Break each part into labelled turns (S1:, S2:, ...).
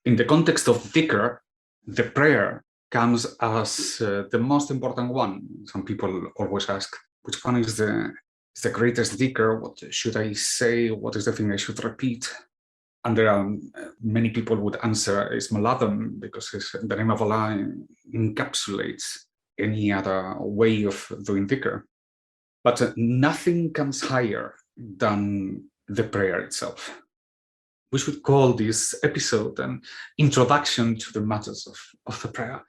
S1: In the context of dhikr, the prayer comes as the most important one. Some people always ask, which one is the greatest dhikr? What should I say? What is the thing I should repeat? And there are many people would answer Ismul Adam, because the name of Allah encapsulates any other way of doing dhikr. But nothing comes higher than the prayer itself. We should call this episode an introduction to the matters of the prayer.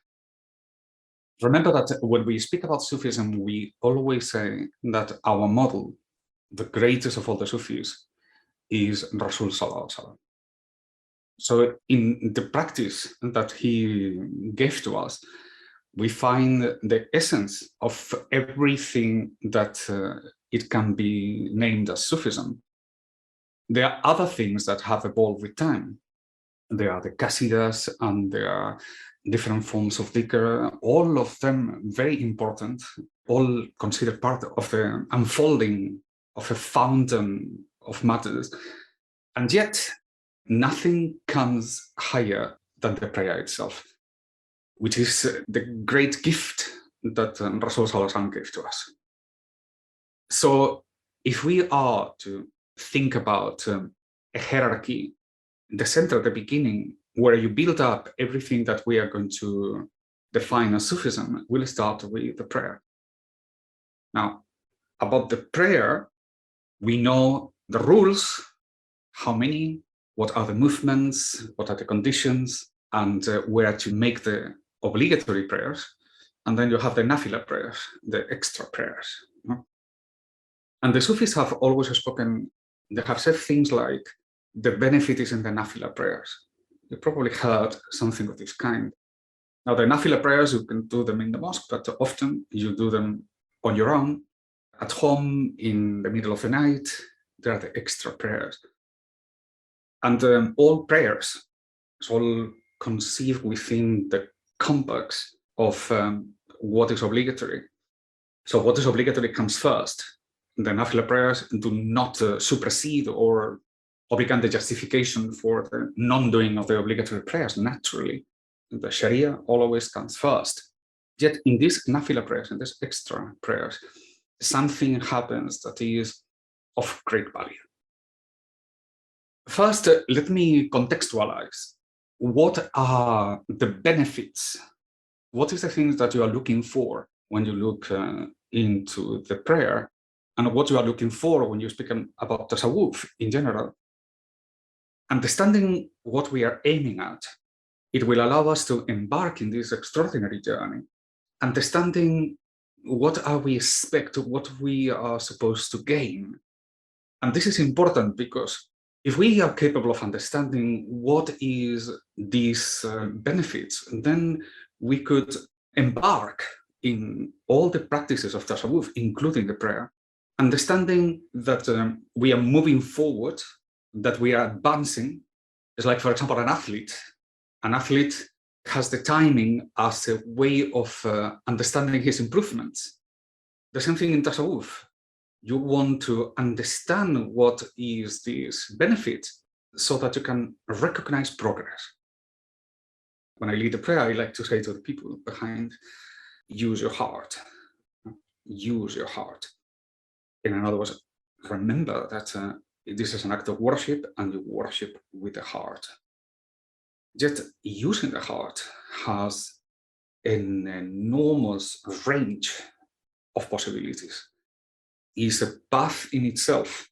S1: Remember that when we speak about Sufism, we always say that our model, the greatest of all the Sufis, is Rasul Sallallahu Alaihi Wasallam. So in the practice that he gave to us, we find the essence of everything that it can be named as Sufism. There are other things that have evolved with time. There are the qasidas and there are different forms of dhikr, all of them very important, all considered part of the unfolding of a fountain of matters. And yet, nothing comes higher than the prayer itself, which is the great gift that Rasul Sallallahu Alaihi Wasallam gave to us. So if we are to think about a hierarchy, the center, the beginning, where you build up everything that we are going to define as Sufism, we'll start with the prayer. Now, about the prayer, we know the rules, how many, what are the movements, what are the conditions, and where to make the obligatory prayers. And then you have the Nafilah prayers, the extra prayers. And the Sufis have always spoken, they have said things like, the benefit is in the Nafilah prayers. You probably heard something of this kind. Now, the Nafilah prayers, you can do them in the mosque, but often you do them on your own, at home, in the middle of the night. There are the extra prayers. And all prayers, it's all conceived within the complex of what is obligatory. So what is obligatory comes first. The Nafilah prayers do not supersede or become the justification for the non-doing of the obligatory prayers. Naturally, the Sharia always comes first. Yet in these Nafilah prayers, in these extra prayers, something happens that is of great value. First, let me contextualize. What are the benefits? What is the things that you are looking for when you look into the prayer, and what you are looking for when you speak about tasawwuf in general? Understanding what we are aiming at, it will allow us to embark in this extraordinary journey. Understanding what are we expect, what we are supposed to gain. And this is important because if we are capable of understanding what is these benefits, then we could embark in all the practices of tasawwuf, including the prayer, understanding that we are moving forward, that we are advancing. It's like, for example, an athlete. An athlete has the timing as a way of understanding his improvements. The same thing in tasawwuf. You want to understand what is this benefit so that you can recognize progress. When I lead the prayer, I like to say to the people behind, use your heart. Use your heart. In other words, remember that this is an act of worship and you worship with the heart. Yet using the heart has an enormous range of possibilities. Is a path in itself.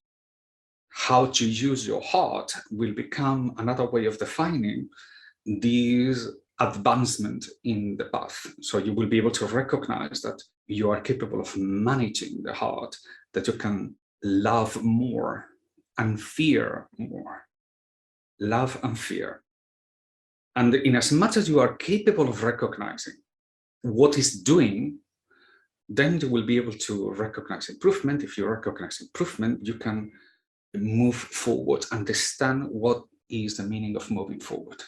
S1: How to use your heart will become another way of defining this advancement in the path. So you will be able to recognize that you are capable of managing the heart, that you can love more and fear more. Love and fear. And in as much as you are capable of recognizing what is doing, then you will be able to recognize improvement. If you recognize improvement, you can move forward, understand what is the meaning of moving forward.